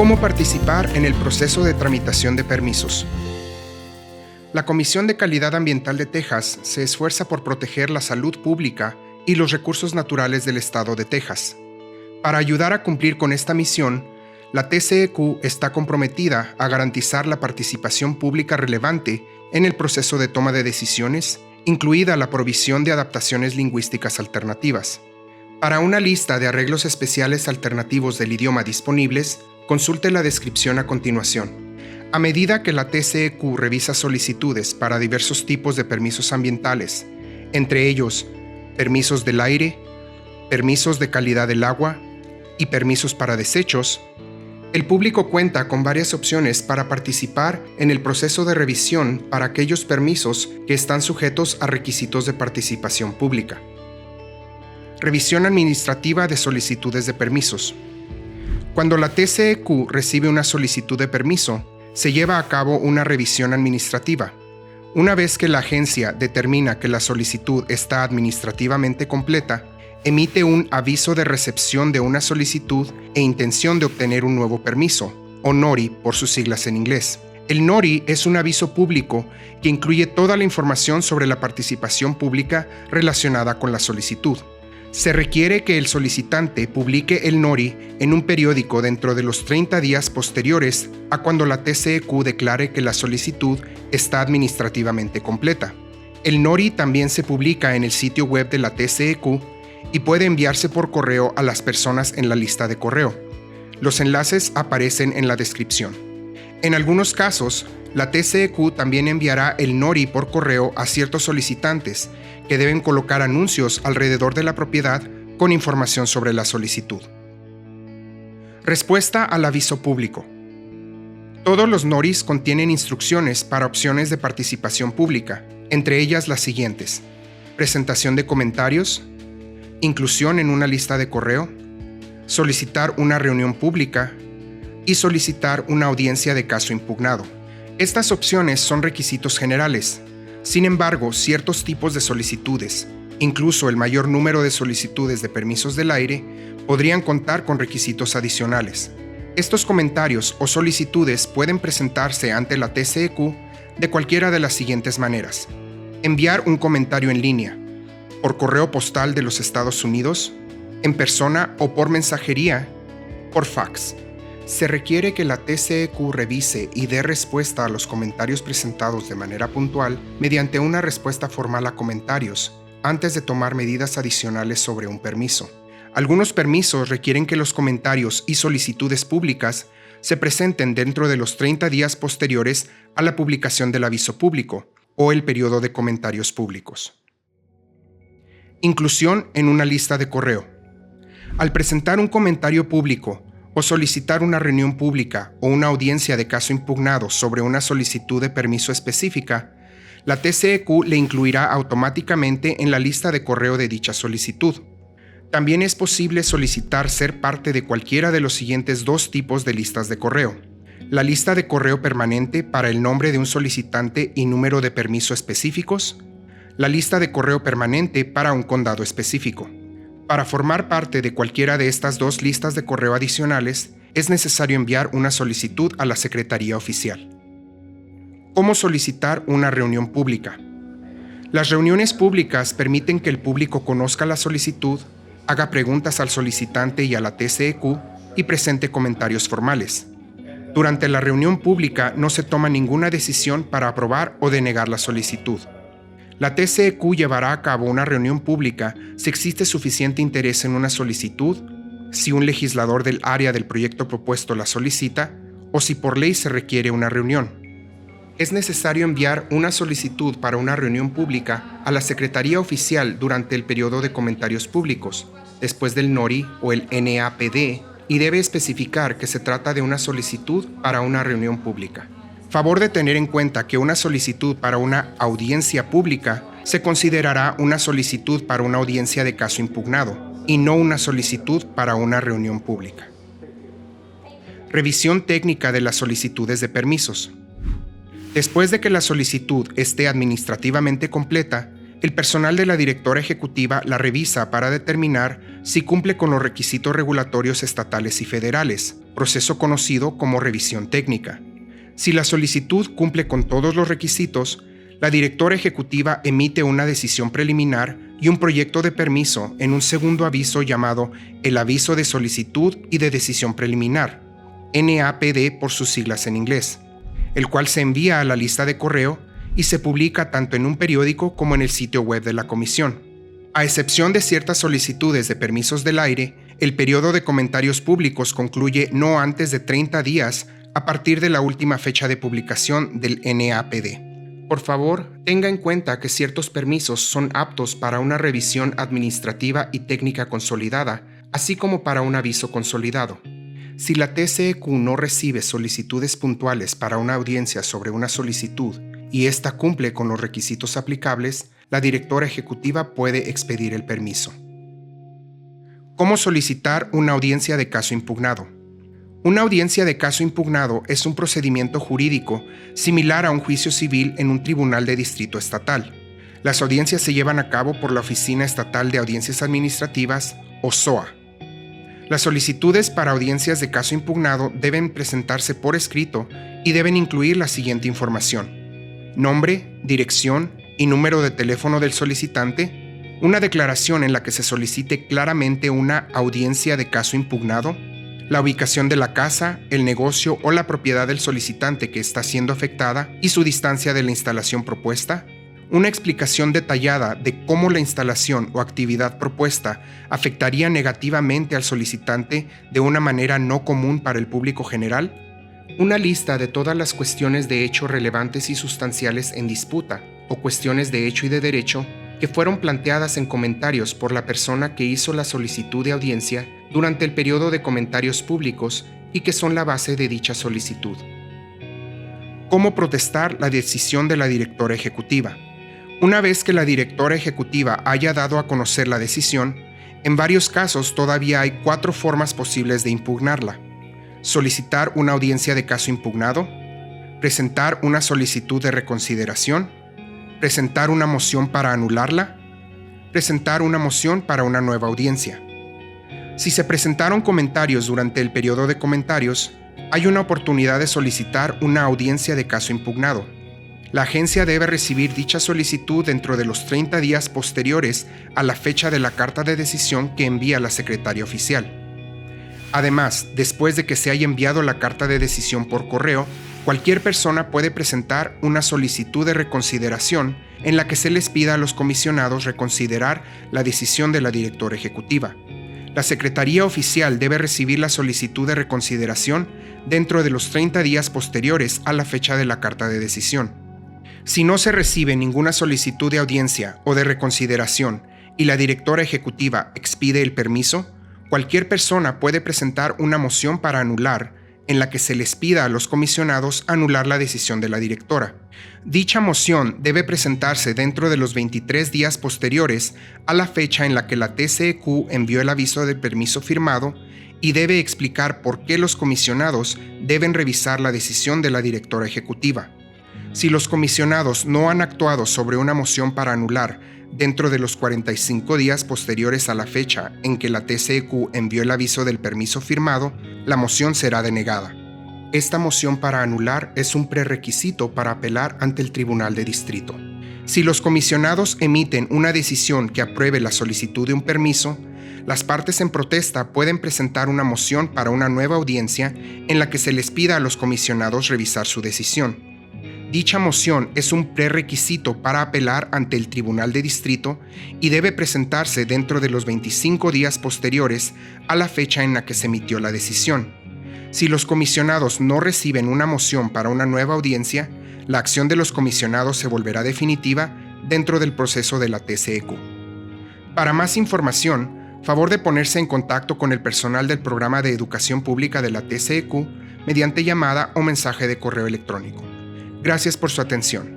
¿Cómo participar en el proceso de tramitación de permisos? La Comisión de Calidad Ambiental de Texas se esfuerza por proteger la salud pública y los recursos naturales del estado de Texas. Para ayudar a cumplir con esta misión, la TCEQ está comprometida a garantizar la participación pública relevante en el proceso de toma de decisiones, incluida la provisión de adaptaciones lingüísticas alternativas. Para una lista de arreglos especiales alternativos del idioma disponibles, consulte la descripción a continuación. A medida que la TCEQ revisa solicitudes para diversos tipos de permisos ambientales, entre ellos permisos del aire, permisos de calidad del agua y permisos para desechos, el público cuenta con varias opciones para participar en el proceso de revisión para aquellos permisos que están sujetos a requisitos de participación pública. Revisión administrativa de solicitudes de permisos. Cuando la TCEQ recibe una solicitud de permiso, se lleva a cabo una revisión administrativa. Una vez que la agencia determina que la solicitud está administrativamente completa, emite un aviso de recepción de una solicitud e intención de obtener un nuevo permiso, o NORI por sus siglas en inglés. El NORI es un aviso público que incluye toda la información sobre la participación pública relacionada con la solicitud. Se requiere que el solicitante publique el NORI en un periódico dentro de los 30 días posteriores a cuando la TCEQ declare que la solicitud está administrativamente completa. El NORI también se publica en el sitio web de la TCEQ y puede enviarse por correo a las personas en la lista de correo. Los enlaces aparecen en la descripción. En algunos casos, la TCEQ también enviará el NORI por correo a ciertos solicitantes que deben colocar anuncios alrededor de la propiedad con información sobre la solicitud. Respuesta al aviso público. Todos los NORIs contienen instrucciones para opciones de participación pública, entre ellas las siguientes: presentación de comentarios, inclusión en una lista de correo, solicitar una reunión pública y solicitar una audiencia de caso impugnado. Estas opciones son requisitos generales. Sin embargo, ciertos tipos de solicitudes, incluso el mayor número de solicitudes de permisos del aire, podrían contar con requisitos adicionales. Estos comentarios o solicitudes pueden presentarse ante la TCEQ de cualquiera de las siguientes maneras: enviar un comentario en línea, por correo postal de los Estados Unidos, en persona o por mensajería, por fax. Se requiere que la TCEQ revise y dé respuesta a los comentarios presentados de manera puntual mediante una respuesta formal a comentarios, antes de tomar medidas adicionales sobre un permiso. Algunos permisos requieren que los comentarios y solicitudes públicas se presenten dentro de los 30 días posteriores a la publicación del aviso público o el periodo de comentarios públicos. Inclusión en una lista de correo. Al presentar un comentario público o solicitar una reunión pública o una audiencia de caso impugnado sobre una solicitud de permiso específica, la TCEQ le incluirá automáticamente en la lista de correo de dicha solicitud. También es posible solicitar ser parte de cualquiera de los siguientes dos tipos de listas de correo: la lista de correo permanente para el nombre de un solicitante y número de permiso específicos, la lista de correo permanente para un condado específico. Para formar parte de cualquiera de estas dos listas de correo adicionales, es necesario enviar una solicitud a la Secretaría Oficial. ¿Cómo solicitar una reunión pública? Las reuniones públicas permiten que el público conozca la solicitud, haga preguntas al solicitante y a la TCEQ y presente comentarios formales. Durante la reunión pública no se toma ninguna decisión para aprobar o denegar la solicitud. La TCEQ llevará a cabo una reunión pública si existe suficiente interés en una solicitud, si un legislador del área del proyecto propuesto la solicita o si por ley se requiere una reunión. Es necesario enviar una solicitud para una reunión pública a la Secretaría Oficial durante el periodo de comentarios públicos, después del NORI o el NAPD, y debe especificar que se trata de una solicitud para una reunión pública. Favor de tener en cuenta que una solicitud para una audiencia pública se considerará una solicitud para una audiencia de caso impugnado y no una solicitud para una reunión pública. Revisión técnica de las solicitudes de permisos. Después de que la solicitud esté administrativamente completa, El personal de la directora ejecutiva la revisa para determinar si cumple con los requisitos regulatorios estatales y federales, proceso conocido como revisión técnica. Si la solicitud cumple con todos los requisitos, la directora ejecutiva emite una decisión preliminar y un proyecto de permiso en un segundo aviso llamado el Aviso de Solicitud y de Decisión Preliminar, NAPD por sus siglas en inglés, el cual se envía a la lista de correo y se publica tanto en un periódico como en el sitio web de la comisión. A excepción de ciertas solicitudes de permisos del aire, el periodo de comentarios públicos concluye no antes de 30 días a partir de la última fecha de publicación del NAPD. Por favor, tenga en cuenta que ciertos permisos son aptos para una revisión administrativa y técnica consolidada, así como para un aviso consolidado. Si la TCEQ no recibe solicitudes puntuales para una audiencia sobre una solicitud y ésta cumple con los requisitos aplicables, la directora ejecutiva puede expedir el permiso. ¿Cómo solicitar una audiencia de caso impugnado? Una audiencia de caso impugnado es un procedimiento jurídico similar a un juicio civil en un tribunal de distrito estatal. Las audiencias se llevan a cabo por la Oficina Estatal de Audiencias Administrativas, OSOA. Las solicitudes para audiencias de caso impugnado deben presentarse por escrito y deben incluir la siguiente información: nombre, dirección y número de teléfono del solicitante, una declaración en la que se solicite claramente una audiencia de caso impugnado, la ubicación de la casa, el negocio o la propiedad del solicitante que está siendo afectada y su distancia de la instalación propuesta, una explicación detallada de cómo la instalación o actividad propuesta afectaría negativamente al solicitante de una manera no común para el público general, una lista de todas las cuestiones de hecho relevantes y sustanciales en disputa o cuestiones de hecho y de derecho que fueron planteadas en comentarios por la persona que hizo la solicitud de audiencia durante el periodo de comentarios públicos y que son la base de dicha solicitud. ¿Cómo protestar la decisión de la directora ejecutiva? Una vez que la directora ejecutiva haya dado a conocer la decisión, en varios casos todavía hay 4 formas posibles de impugnarla: solicitar una audiencia de caso impugnado, presentar una solicitud de reconsideración, presentar una moción para anularla, presentar una moción para una nueva audiencia. Si se presentaron comentarios durante el periodo de comentarios, hay una oportunidad de solicitar una audiencia de caso impugnado. La agencia debe recibir dicha solicitud dentro de los 30 días posteriores a la fecha de la carta de decisión que envía la secretaria oficial. Además, después de que se haya enviado la carta de decisión por correo, cualquier persona puede presentar una solicitud de reconsideración en la que se les pida a los comisionados reconsiderar la decisión de la directora ejecutiva. La Secretaría Oficial debe recibir la solicitud de reconsideración dentro de los 30 días posteriores a la fecha de la carta de decisión. Si no se recibe ninguna solicitud de audiencia o de reconsideración y la directora ejecutiva expide el permiso, cualquier persona puede presentar una moción para anular en la que se les pida a los comisionados anular la decisión de la directora. Dicha moción debe presentarse dentro de los 23 días posteriores a la fecha en la que la TCEQ envió el aviso de permiso firmado y debe explicar por qué los comisionados deben revisar la decisión de la directora ejecutiva. Si los comisionados no han actuado sobre una moción para anular dentro de los 45 días posteriores a la fecha en que la TCEQ envió el aviso del permiso firmado, la moción será denegada. Esta moción para anular es un prerequisito para apelar ante el Tribunal de Distrito. Si los comisionados emiten una decisión que apruebe la solicitud de un permiso, las partes en protesta pueden presentar una moción para una nueva audiencia en la que se les pida a los comisionados revisar su decisión. Dicha moción es un prerequisito para apelar ante el Tribunal de Distrito y debe presentarse dentro de los 25 días posteriores a la fecha en la que se emitió la decisión. Si los comisionados no reciben una moción para una nueva audiencia, la acción de los comisionados se volverá definitiva dentro del proceso de la TCEQ. Para más información, favor de ponerse en contacto con el personal del Programa de Educación Pública de la TCEQ mediante llamada o mensaje de correo electrónico. Gracias por su atención.